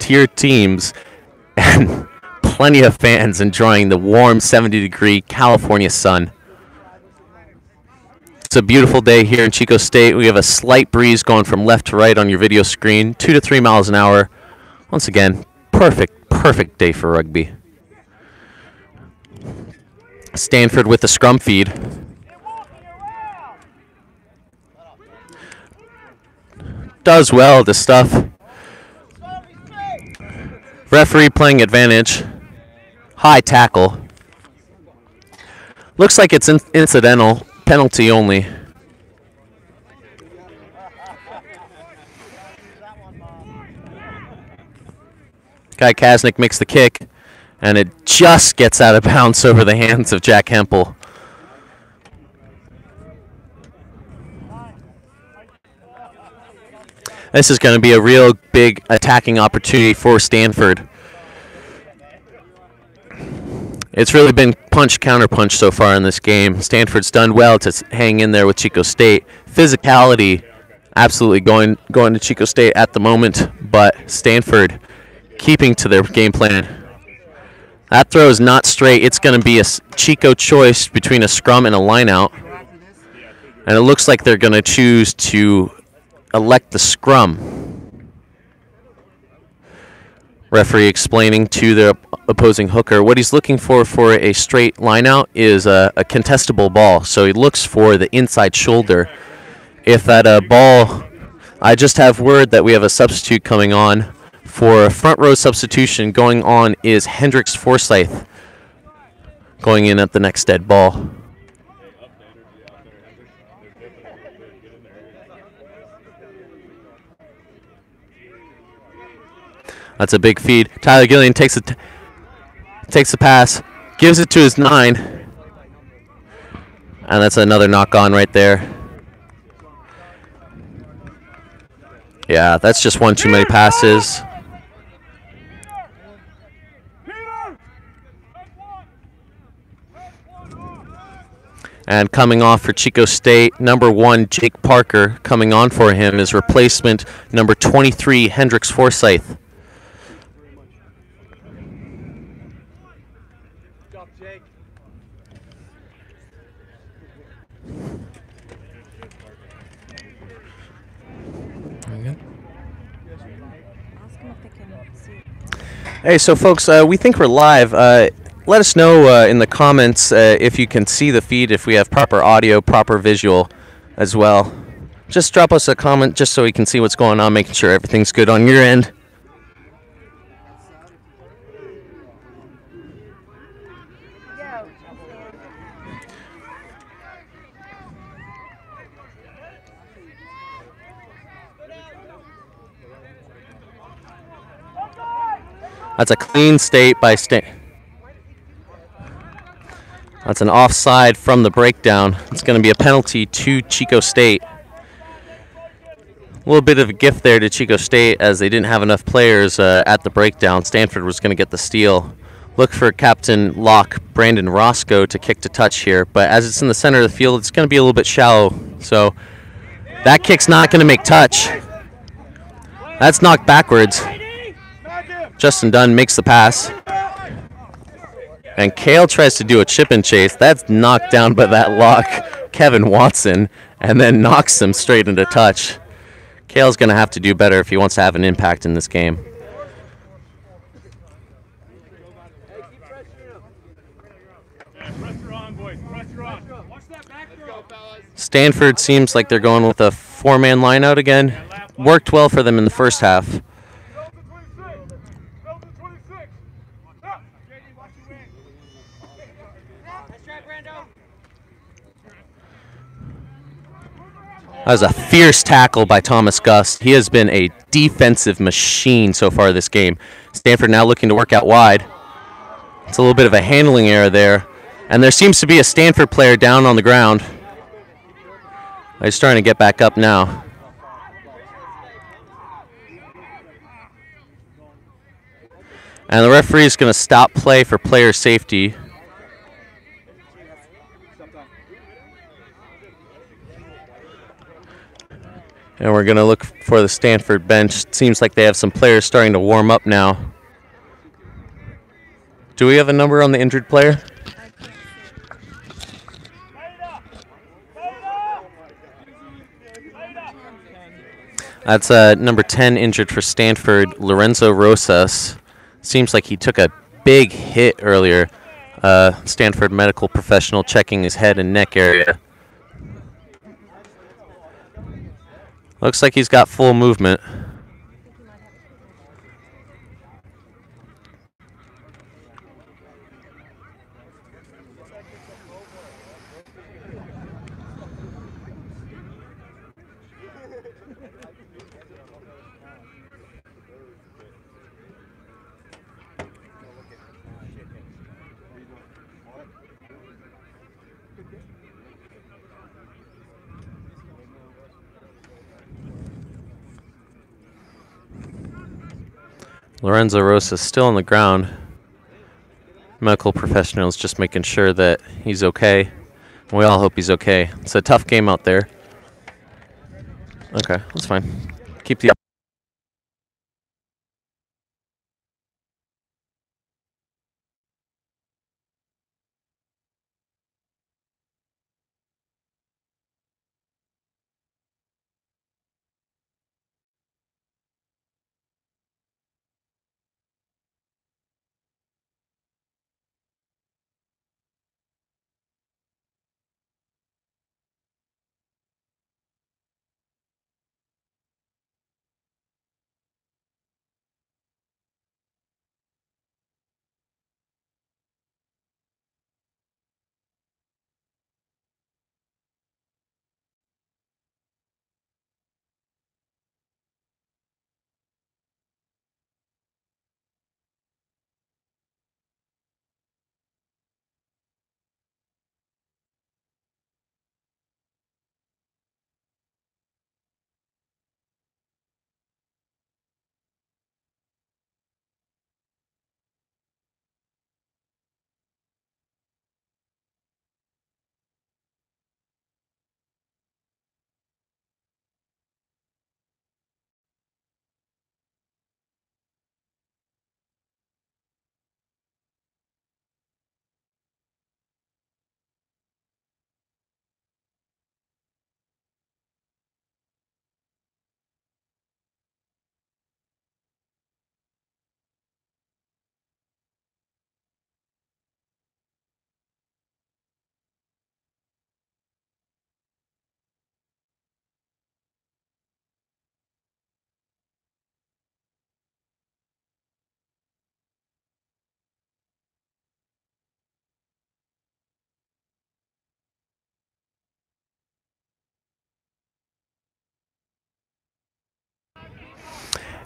tier teams and plenty of fans enjoying the warm 70-degree California sun. It's a beautiful day here in Chico State. We have a slight breeze going from left to right on your video screen, 2 to 3 miles an hour. Once again, perfect day for rugby. Stanford with the scrum feed. Does well to stuff. Referee playing advantage. High tackle. Looks like it's incidental. Penalty only. Guy Kasnick makes the kick, and it just gets out of bounds over the hands of Jack Hempel. This is going to be a real big attacking opportunity for Stanford. It's really been punch-counterpunch so far in this game. Stanford's done well to hang in there with Chico State. Physicality absolutely going to Chico State at the moment, but Stanford keeping to their game plan. That throw is not straight. It's going to be a Chico choice between a scrum and a line-out. And it looks like they're going to choose to elect the scrum. Referee explaining to the opposing hooker what he's looking for a straight line-out is a contestable ball. So he looks for the inside shoulder. If that ball, I just have word that we have a substitute coming on. For a front row substitution going on is Hendricks Forsyth going in at the next dead ball. That's a big feed. Tyler Gillian takes the pass, gives it to his 9, and that's another knock on right there. Yeah, that's just one too many passes. And coming off for Chico State, number 1, Jake Parker. Coming on for him is replacement number 23, Hendricks Forsyth. Hey, so folks, we think we're live. Let us know in the comments if you can see the feed, if we have proper audio, proper visual as well. Just drop us a comment just so we can see what's going on, making sure everything's good on your end. That's a clean state by That's an offside from the breakdown. It's going to be a penalty to Chico State. A little bit of a gift there to Chico State as they didn't have enough players at the breakdown. Stanford was going to get the steal. Look for Captain Locke Brandon Roscoe to kick to touch here, but as it's in the center of the field, it's going to be a little bit shallow. So that kick's not going to make touch. That's knocked backwards. Justin Dunn makes the pass. And Kale tries to do a chip and chase. That's knocked down by that lock, Kevin Watson, and then knocks him straight into touch. Kale's going to have to do better if he wants to have an impact in this game. Stanford seems like they're going with a 4-man line out again. Worked well for them in the first half. That was a fierce tackle by Thomas Gust. He has been a defensive machine so far this game. Stanford now looking to work out wide. It's a little bit of a handling error there. And there seems to be a Stanford player down on the ground. He's starting to get back up now. And the referee is going to stop play for player safety. And we're going to look for the Stanford bench. Seems like they have some players starting to warm up now. Do we have a number on the injured player? That's number 10 injured for Stanford, Lorenzo Rosas. Seems like he took a big hit earlier. Stanford medical professional checking his head and neck area. Looks like he's got full movement. Lorenzo Rosas still on the ground. Medical professionals just making sure that he's okay. We all hope he's okay. It's a tough game out there. Okay, that's fine. Keep the...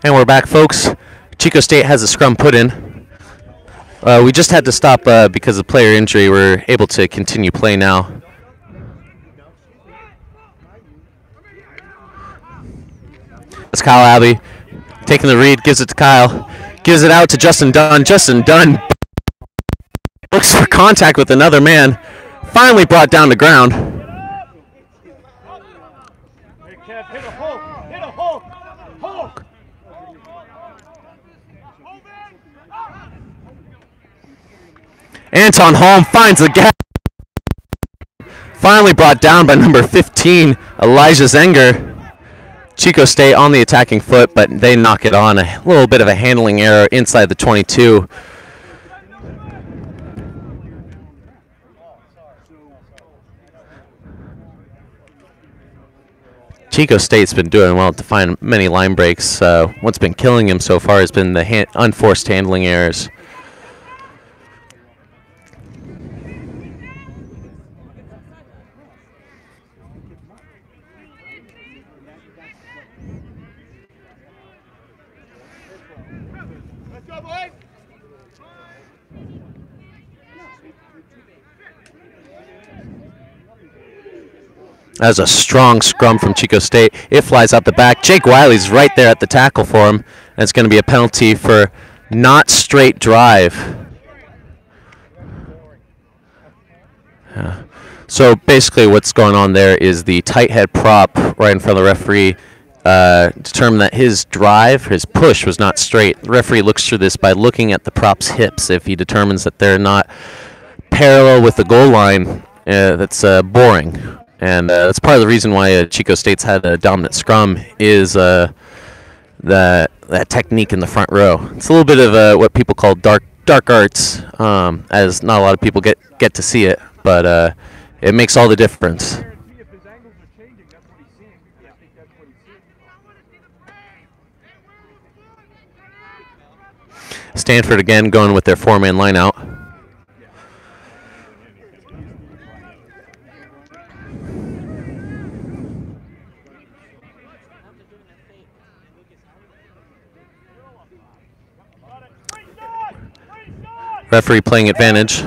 And we're back, folks. Chico State has a scrum put in. We just had to stop because of player injury. We're able to continue play now. It's Kyle Abbey taking the read, gives it to Kyle, gives it out to Justin Dunn. Justin Dunn looks for contact with another man, finally brought down to ground. Anton Holm finds the gap. Finally brought down by number 15, Elijah Zenger. Chico State on the attacking foot, but they knock it on. A little bit of a handling error inside the 22. Chico State's been doing well to find many line breaks. What's been killing him so far has been the unforced handling errors. That was a strong scrum from Chico State. It flies out the back. Jake Wiley's right there at the tackle for him. And it's going to be a penalty for not straight drive. So basically what's going on there is the tight head prop right in front of the referee determined that his drive, his push, was not straight. The referee looks through this by looking at the prop's hips. If he determines that they're not parallel with the goal line, that's boring. And that's part of the reason why Chico State's had a dominant scrum is that technique in the front row. It's a little bit of what people call dark arts, as not a lot of people get to see it, but it makes all the difference. Stanford again going with their four-man line out. Referee playing advantage.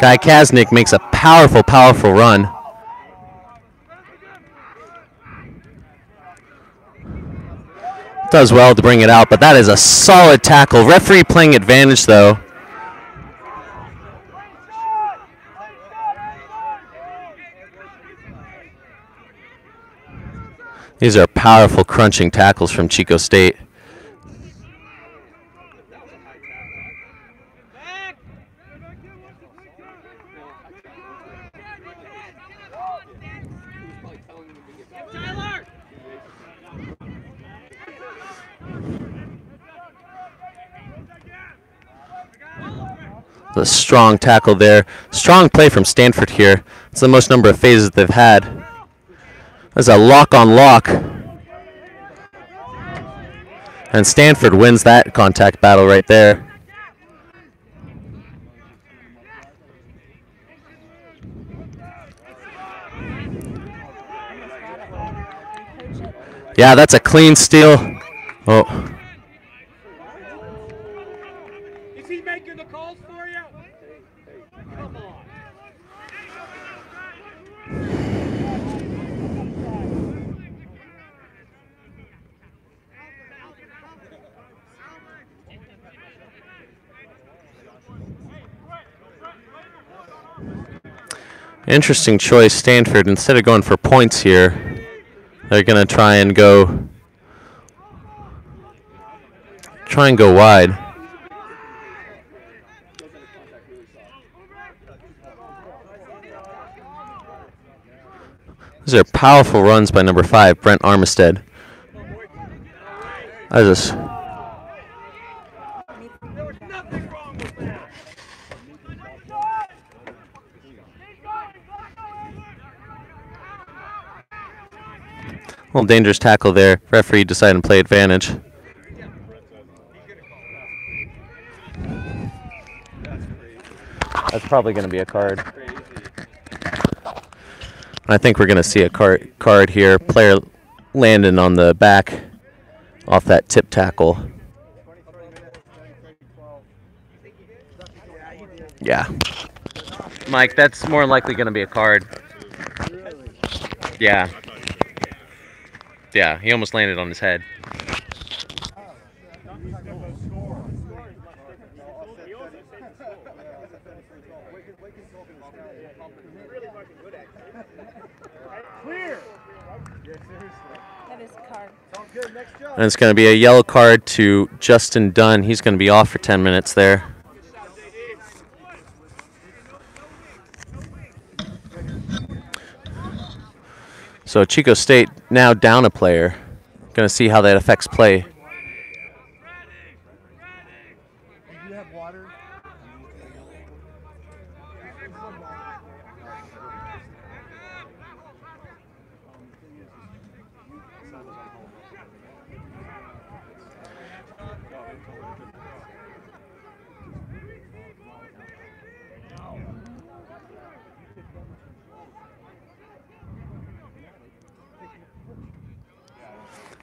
Guy Kaznick makes a powerful run. Does well to bring it out, but that is a solid tackle. Referee playing advantage, though. These are powerful crunching tackles from Chico State. The strong tackle there. Strong play from Stanford here. It's the most number of phases they've had. There's a lock on lock. And Stanford wins that contact battle right there. Yeah, that's a clean steal. Oh. Is he making the calls for you? Come on. Interesting choice, Stanford. Instead of going for points here, they're going to try and go wide. These are powerful runs by number 5, Brent Armistead. Little dangerous tackle there. Referee decided to play advantage. That's probably going to be a card. I think we're going to see a card here. Player landing on the back off that tip tackle. Yeah. Mike, that's more likely going to be a card. Yeah. Yeah, he almost landed on his head. And it's going to be a yellow card to Justin Dunn. He's going to be off for 10 minutes there. So Chico State now down a player. Going to see how that affects play.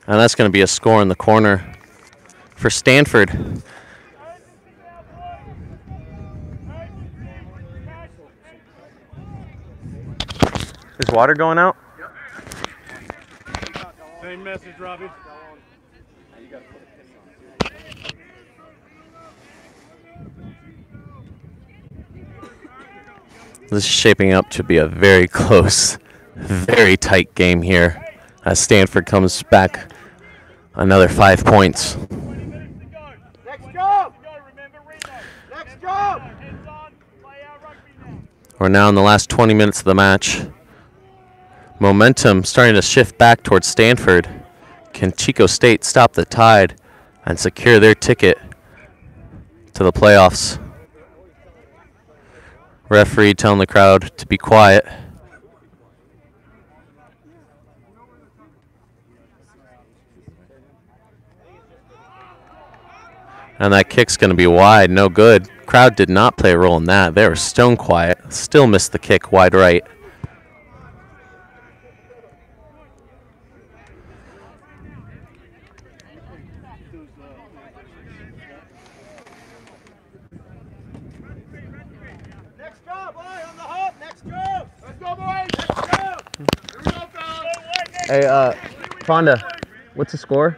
And that's going to be a score in the corner for Stanford. Is water going out? Same message, Robbie. This is shaping up to be a very close, very tight game here as Stanford comes back another 5 points. Next job! Next job! We're now in the last 20 minutes of the match. Momentum starting to shift back towards Stanford. Can Chico State stop the tide and secure their ticket to the playoffs? Referee telling the crowd to be quiet. And that kick's going to be wide, no good. Crowd did not play a role in that. They were stone quiet. Still missed the kick wide right. Next job, boy, on the hop, next job! Let's go, boys, next job! Here we go, fellas! Hey, Fonda, what's the score?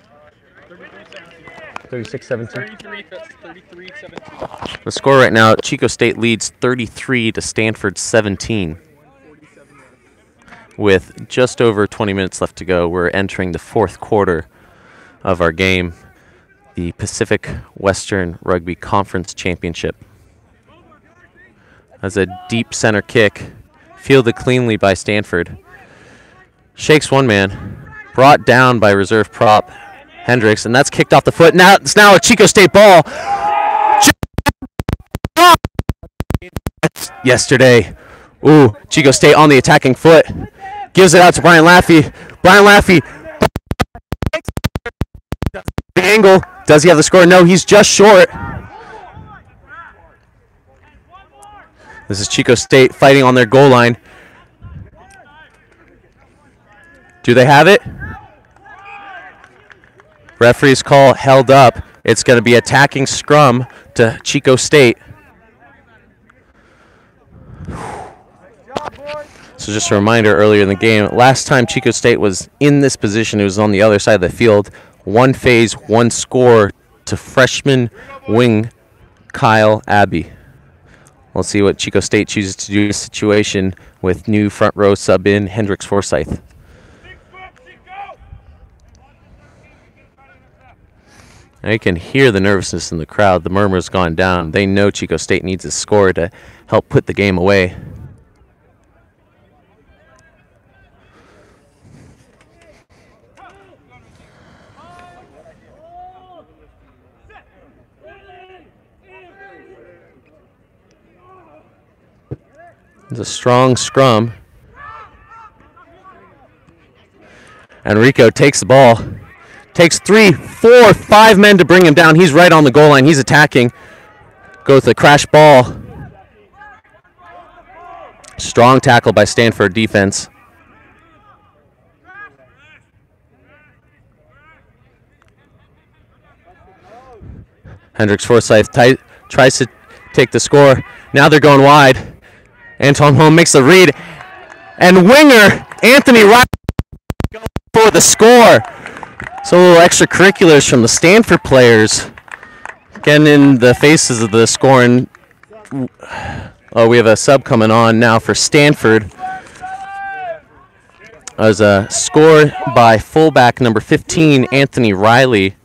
36-17. 33-17. The score right now, Chico State leads 33 to Stanford 17. With just over 20 minutes left to go, we're entering the fourth quarter of our game, the Pacific Western Rugby Conference Championship. As a deep center kick, fielded cleanly by Stanford. Shakes one man, brought down by reserve prop Hendricks, and that's kicked off the foot. Now it's a Chico State ball. Yesterday, ooh, Chico State on the attacking foot. Gives it out to Brian Laffey. Brian Laffey. The angle. Does he have the score? No, he's just short. This is Chico State fighting on their goal line. Do they have it? Referee's call held up. It's going to be attacking scrum to Chico State. So just a reminder, earlier in the game, last time Chico State was in this position, it was on the other side of the field. One phase, one score to freshman wing Kyle Abbey. We'll see what Chico State chooses to do in this situation with new front row sub in Hendricks Forsyth. Now you can hear the nervousness in the crowd. The murmur's gone down. They know Chico State needs a score to help put the game away. It's a strong scrum. Enrico takes the ball. Takes 3, 4, 5 men to bring him down. He's right on the goal line. He's attacking. Goes the crash ball. Strong tackle by Stanford defense. Hendricks Forsyth tries to take the score. Now they're going wide. Anton Holm makes the read. And winger Anthony Riley goes for the score. So a little extracurriculars from the Stanford players getting in the faces of the scoring. Oh, we have a sub coming on now for Stanford. As a score by fullback number 15, Anthony Riley.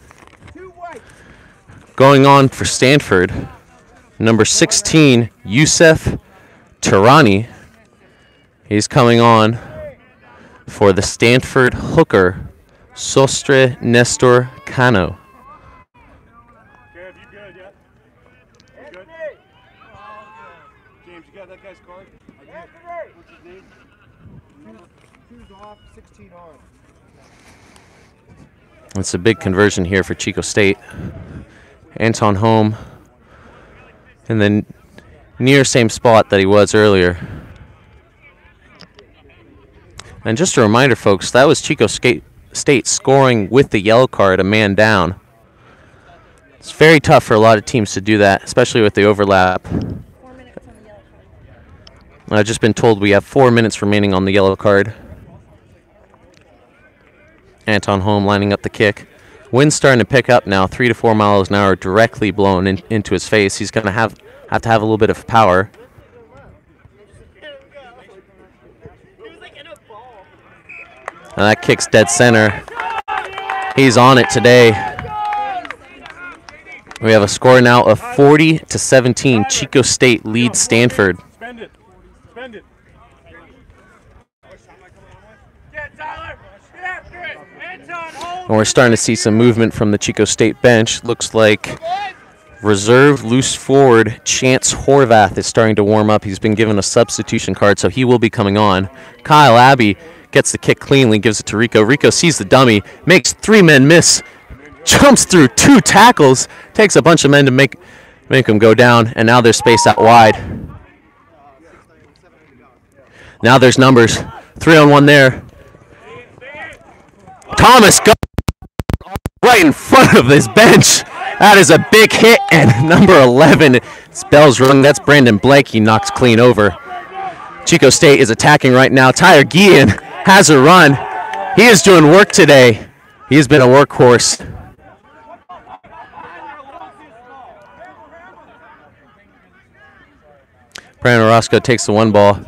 Going on for Stanford, number 16, Youssef Tirani. He's coming on for the Stanford hooker, Sostre Nestor Cano. Kev, you good, yeah? You good? James, you got that guy's card? I did. What's his name? 2's off, 16 on. It's a big conversion here for Chico State. Anton Holm in the near same spot that he was earlier. And just a reminder, folks, that was Chico State scoring with the yellow card, a man down. It's very tough for a lot of teams to do that, especially with the overlap. 4 minutes on the yellow card. I've just been told we have 4 minutes remaining on the yellow card. Anton Holm lining up the kick. Wind's starting to pick up now, 3 to 4 miles an hour, directly blown into his face. He's going to have to have a little bit of power. And that kick's dead center. He's on it today. We have a score now of 40 to 17. Chico State leads Stanford. Spend it. And we're starting to see some movement from the Chico State bench. Looks like reserve loose forward Chance Horvath is starting to warm up. He's been given a substitution card, so he will be coming on. Kyle Abbey gets the kick cleanly, gives it to Rico. Rico sees the dummy, makes 3 men miss, jumps through 2 tackles, takes a bunch of men to make them go down, and now there's space out wide. Now there's numbers. 3-on-1 there. Thomas goes right in front of this bench. That is a big hit, and number 11, bell's rung. That's Brandon Blake. He knocks clean over. Chico State is attacking right now. Tyler Guillen has a run. He is doing work today. He has been a workhorse. Brandon Orozco takes the 1 ball.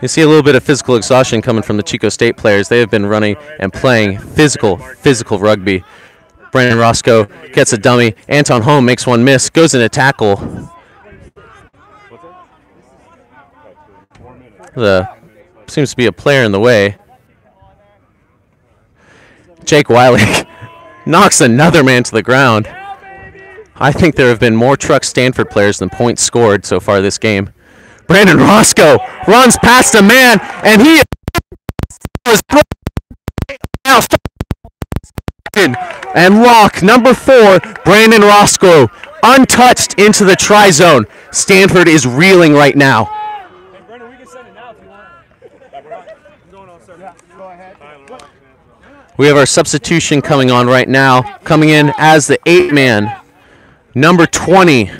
You see a little bit of physical exhaustion coming from the Chico State players. They have been running and playing physical rugby. Brandon Roscoe gets a dummy. Anton Holm makes 1 miss, goes in a tackle. Seems to be a player in the way. Jake Wiley knocks another man to the ground. I think there have been more Truck Stanford players than points scored so far this game. Brandon Roscoe runs past a man, and he is now and lock number 4, Brandon Roscoe, untouched into the try zone. Stanford is reeling right now. Hey, Brandon, we can send it now if you want. I'm going on, sir. Yeah, go ahead. We have our substitution coming on right now. Coming in as the 8-man, number 20,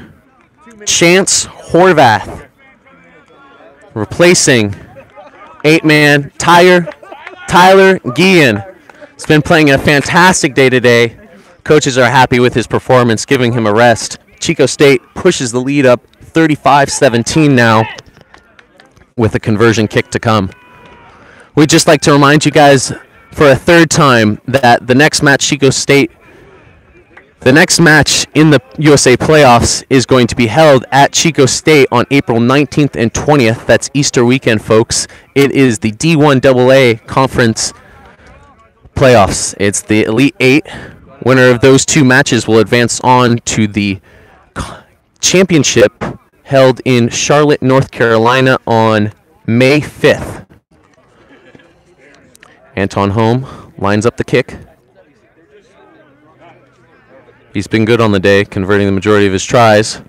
Chance Horvath. Replacing 8-man Tyler Guillen. He's been playing a fantastic day today. Coaches are happy with his performance, giving him a rest. Chico State pushes the lead up 35-17 now with a conversion kick to come. We'd just like to remind you guys for a 3rd time that the next match the next match in the USA playoffs is going to be held at Chico State on April 19th and 20th. That's Easter weekend, folks. It is the D1AA conference playoffs. It's the Elite 8. Winner of those 2 matches will advance on to the championship held in Charlotte, North Carolina on May 5th. Anton Holm lines up the kick. He's been good on the day, converting the majority of his tries.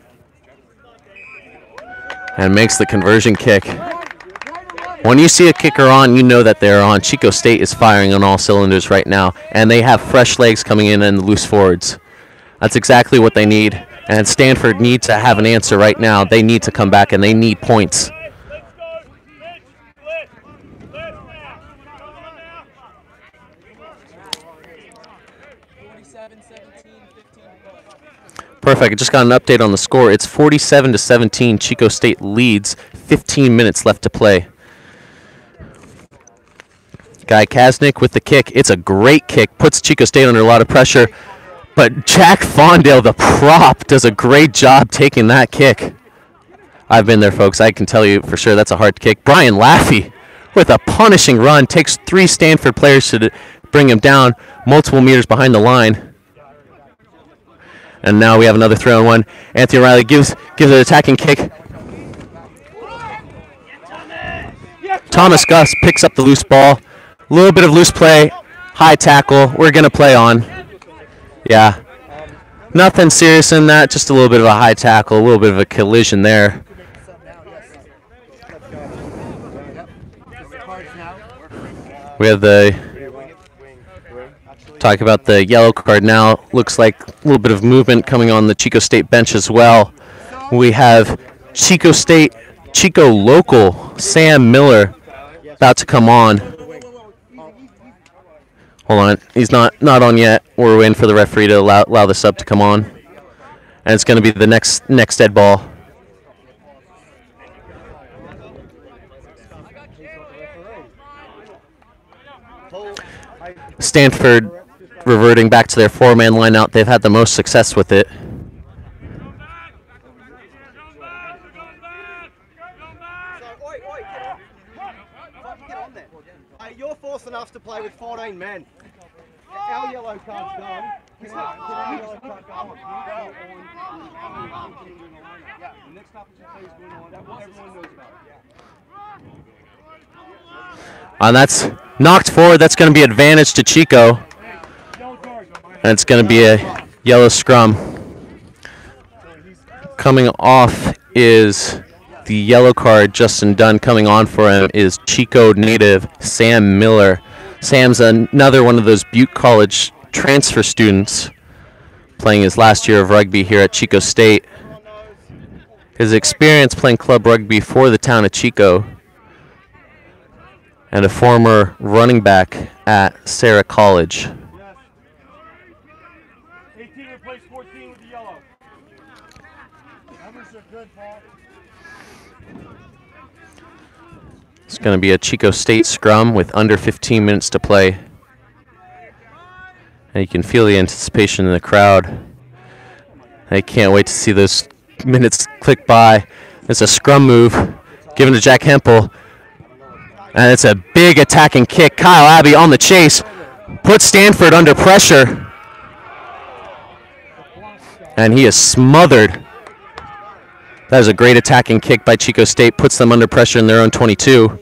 And makes the conversion kick. When you see a kicker on, you know that they're on. Chico State is firing on all cylinders right now, and they have fresh legs coming in and loose forwards. That's exactly what they need, and Stanford needs to have an answer right now. They need to come back, and they need points. Perfect. I just got an update on the score. It's 47-17. Chico State leads. 15 minutes left to play. Guy Kasnick with the kick. It's a great kick. Puts Chico State under a lot of pressure. But Jack Fondale, the prop, does a great job taking that kick. I've been there, folks. I can tell you for sure that's a hard kick. Brian Laffey with a punishing run. Takes 3 Stanford players to bring him down. Multiple meters behind the line. And now we have another 3-on-1. Anthony Riley gives an attacking kick. Thomas Gus picks up the loose ball. A little bit of loose play. High tackle. We're going to play on. Yeah. Nothing serious in that. Just a little bit of a high tackle. A little bit of a collision there. We have talk about the yellow card now. Looks like a little bit of movement coming on the Chico State bench as well. We have Chico State Chico local Sam Miller about to come on. Hold on, he's not on yet. We're waiting for the referee to allow the sub to come on, and it's going to be the next dead ball. Stanford reverting back to their four-man lineout. They've had the most success with it. You're forcing us to play with 14 men. Our yellow card's gone. Can our yellow card go on? Yeah, next up is please going on. That's what everyone knows about. And that's knocked forward. That's going to be advantage to Chico. And it's going to be a yellow scrum. Coming off is the yellow card. Justin Dunn coming on for him is Chico native Sam Miller. Sam's another one of those Butte College transfer students playing his last year of rugby here at Chico State. His experience playing club rugby for the town of Chico, and a former running back at Sarah College. 18 replace 14 with the yellow. Numbers are good, Paul. It's going to be a Chico State scrum with under 15 minutes to play. And you can feel the anticipation in the crowd. I can't wait to see those minutes click by. It's a scrum move given to Jack Hempel. And it's a big attacking kick. Kyle Abbey on the chase. Puts Stanford under pressure. And he is smothered. That is a great attacking kick by Chico State. Puts them under pressure in their own 22.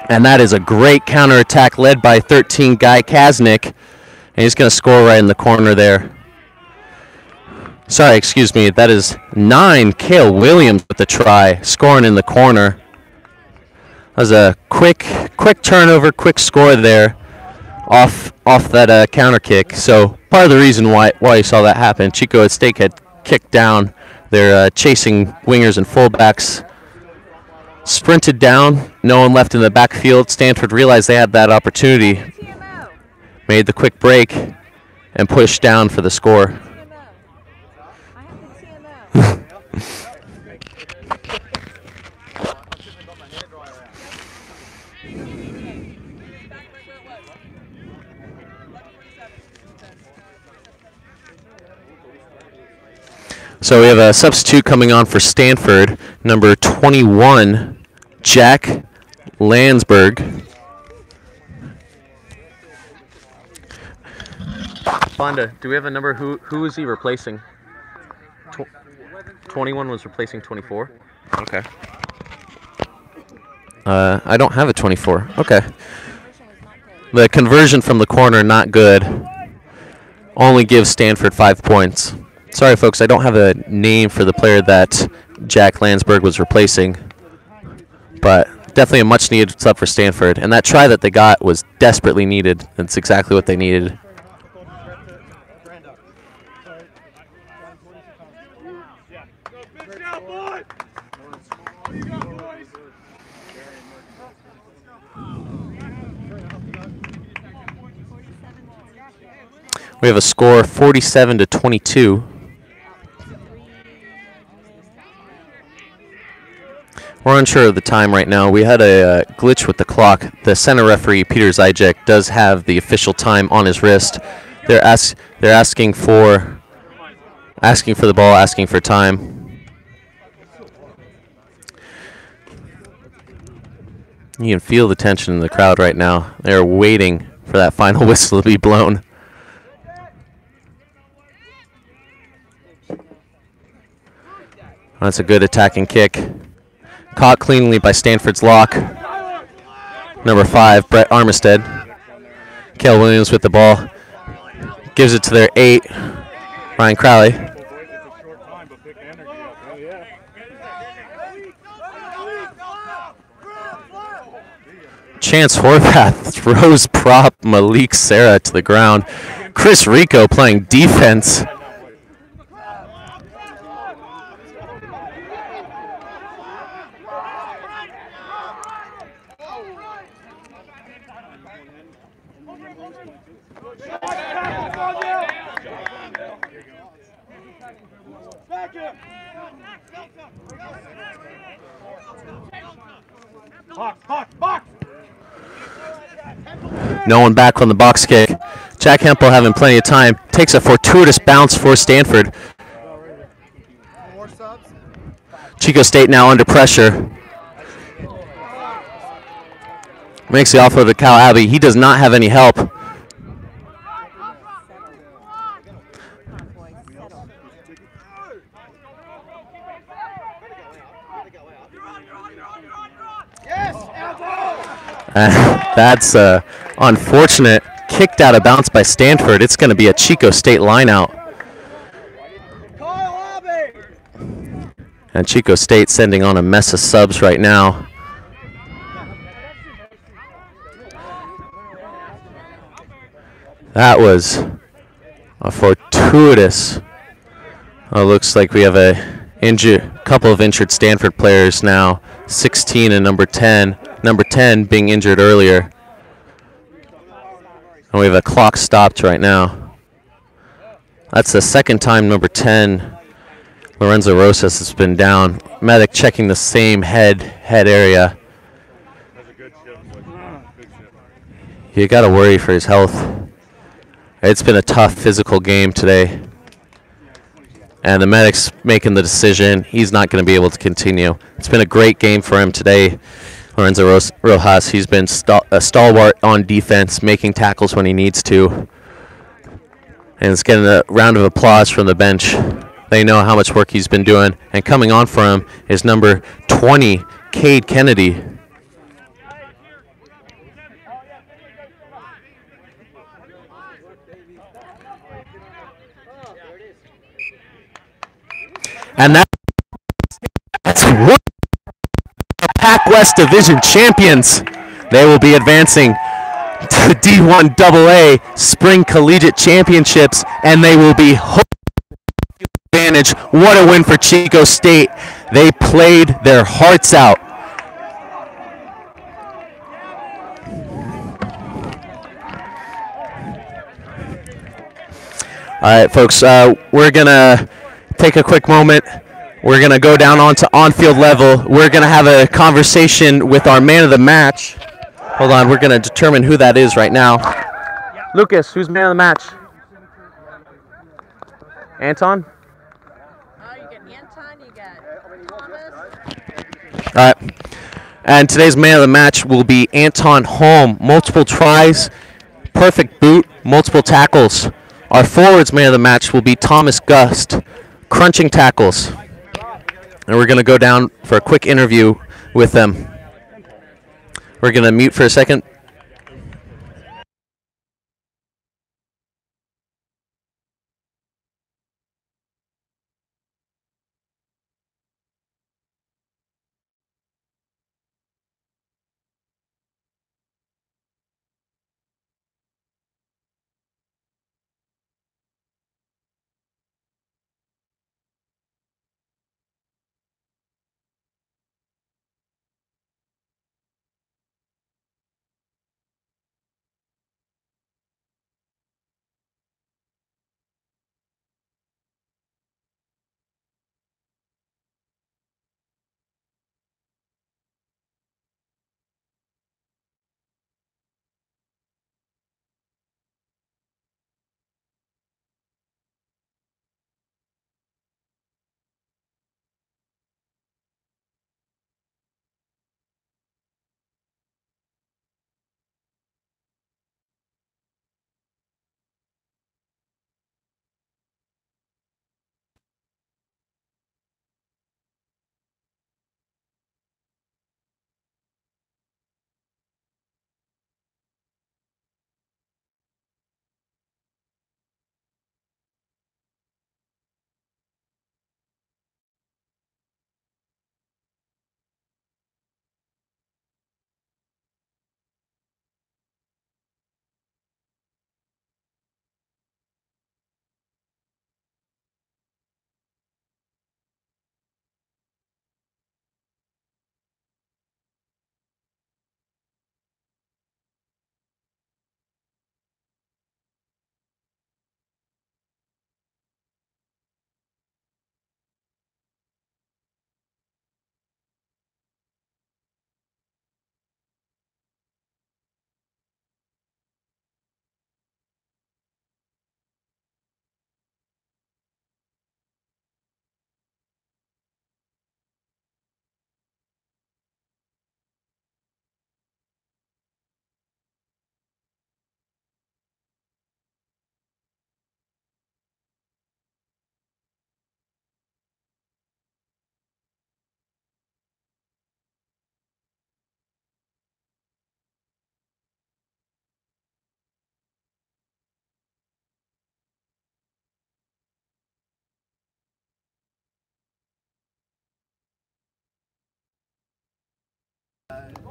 And that is a great counterattack led by 13 Guy Kaznick. And he's going to score right in the corner there. Sorry, excuse me. That is 9 Cale Williams with the try, scoring in the corner. That was a quick turnover, quick score there off that counter kick. So part of the reason why you saw that happen, Chico State had kicked down their chasing wingers and fullbacks. Sprinted down, no one left in the backfield. Stanford realized they had that opportunity, made the quick break, and pushed down for the score. So we have a substitute coming on for Stanford, number 21, Jack Landsberg. Fonda, do we have a number? Who is he replacing? 21 was replacing 24? Okay. I don't have a 24. Okay. The conversion from the corner, not good. Only gives Stanford 5 points. Sorry, folks, I don't have a name for the player that Jack Landsberg was replacing, but definitely a much-needed sub for Stanford. And that try that they got was desperately needed. That's exactly what they needed. We have a score 47-22. We're unsure of the time right now. We had a glitch with the clock. The center referee, Peter Zijek, does have the official time on his wrist. They're asking for the ball, asking for time. You can feel the tension in the crowd right now. They're waiting for that final whistle to be blown. That's a good attacking kick. Caught cleanly by Stanford's lock. Number 5, Brett Armistead. Cale Williams with the ball. Gives it to their 8, Ryan Crowley. Chance Horvath throws prop Malik Sarah to the ground. Chris Rico playing defense. No one back on the box kick. Jack Hempel having plenty of time. Takes a fortuitous bounce for Stanford. Chico State now under pressure. Makes the offload to Cal Abbey. He does not have any help. That's unfortunate. Kicked out of bounds by Stanford. It's going to be a Chico State line out. And Chico State sending on a mess of subs right now. That was a fortuitous. Looks like we have a couple of injured Stanford players now. 16 and number 10. Number 10 being injured earlier. And we have a clock stopped right now. That's the second time number 10, Lorenzo Rosas, has been down. Medic checking the same head area. You got to worry for his health. It's been a tough physical game today. And the medic's making the decision. He's not going to be able to continue. It's been a great game for him today. Lorenzo Rojas, he's been a stalwart on defense, making tackles when he needs to. And it's getting a round of applause from the bench. They know how much work he's been doing. And coming on for him is number 20, Cade Kennedy. And that's what PAC West Division champions. They will be advancing to D1AA Spring Collegiate Championships, and they will be advantage. What a win for Chico State. They played their hearts out. All right, folks, we're going to take a quick moment. We're going to go down onto on-field level. We're going to have a conversation with our man of the match. Hold on, we're going to determine who that is right now. Lucas, who's man of the match? Anton? You got Anton, you got Thomas. All right. And today's man of the match will be Anton Holm. Multiple tries, perfect boot, multiple tackles. Our forwards man of the match will be Thomas Gust, crunching tackles. And we're going to go down for a quick interview with them. We're going to mute for a second.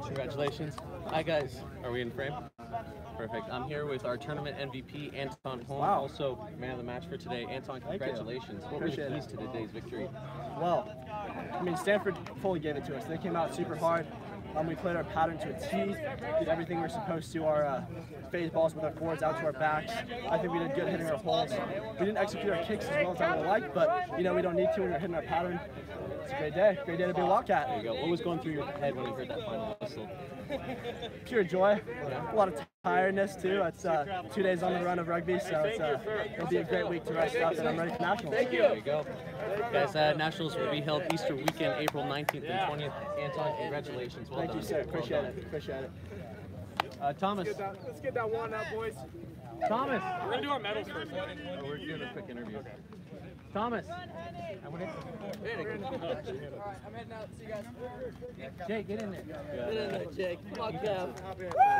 Congratulations. Hi guys, are we in frame? Perfect. I'm here with our tournament MVP, Anton Holm, also man of the match for today. Anton, congratulations. What were the keys to today's victory? Well, I mean, Stanford fully gave it to us. They came out super hard. We played our pattern to a T, did everything we were supposed to. Our phase balls with our forwards out to our backs. I think we did good hitting our holes. We didn't execute our kicks as well as I would have liked, but you know, we don't need to when we're hitting our pattern. It's a great day to be a Wildcat. There you go. What was going through your head when you heard that final whistle? Pure joy. A lot of tiredness too. It's 2 days on the run of rugby, so it'll be a great week to rest up, and I'm ready for nationals. Thank you. There you go. Guys, nationals will be held Easter weekend, April 19th and 20th. Anton, congratulations. Well done. Thank you, sir. Appreciate it. Thomas. Let's get that one up, boys. Thomas. We're going to do our medals first. We're doing a quick interview. Okay. Thomas. I'm heading out. See you guys. Jake, get in there. Get in there, Jake. Come on, Kev.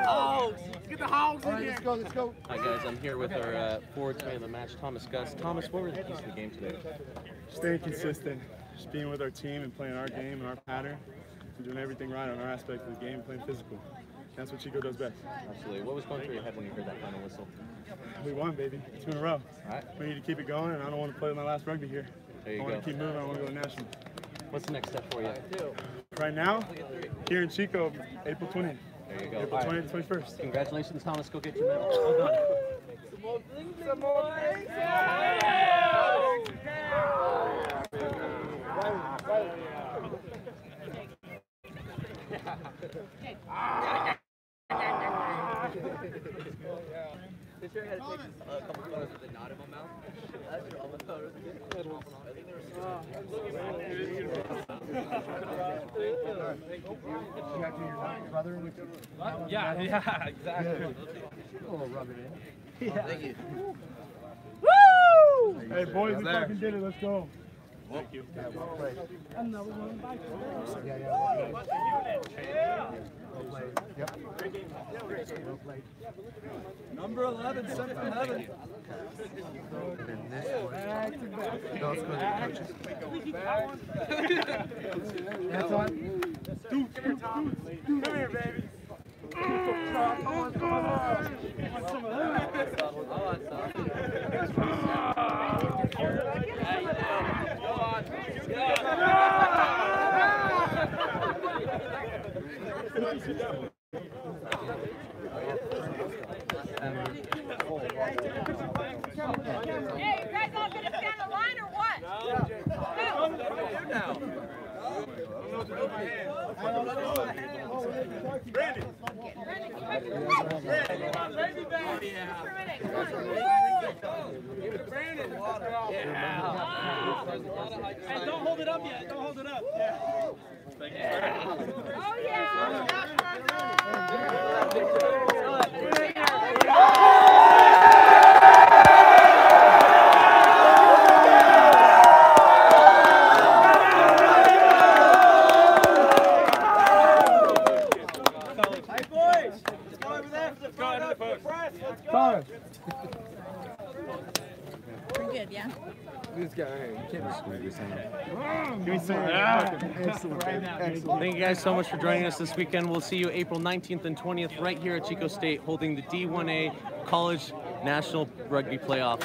Hogs! Let's get the hogs in here. Let's go. Hi guys, I'm here with our forwards man of the match, Thomas Gus. Thomas, what were the keys to the game today? Staying consistent, just being with our team and playing our game and our pattern, and doing everything right on our aspect of the game, playing physical. That's what Chico does best. Absolutely. What was going through your head when you heard that final whistle? We won, baby. 2 in a row. All right. We need to keep it going, and I don't want to play my last rugby here. There you I go. want to keep moving. I want to go to national. What's the next step for you? Right now, here in Chico, April 20th. There you go. April 20th to 21st. Congratulations, Thomas. Go get your medal. Well done. Some more things. Did you had to take a couple photos with the knot in my mouth? That's all the photos. I think there Yeah, exactly. Thank you. Woo! Hey, boys, we fucking did it. Let's go. Thank you. Number 11, sent it from heaven. That's on. Come here, baby. Hey, you guys all gonna stay on the line or what? Brandon. Hey, don't hold it up yet. Don't hold it up. oh yeah. Pretty good, yeah. This guy, you can't be Thank you guys so much for joining us this weekend. We'll see you April 19th and 20th right here at Chico State holding the D1AA College National Rugby Playoffs.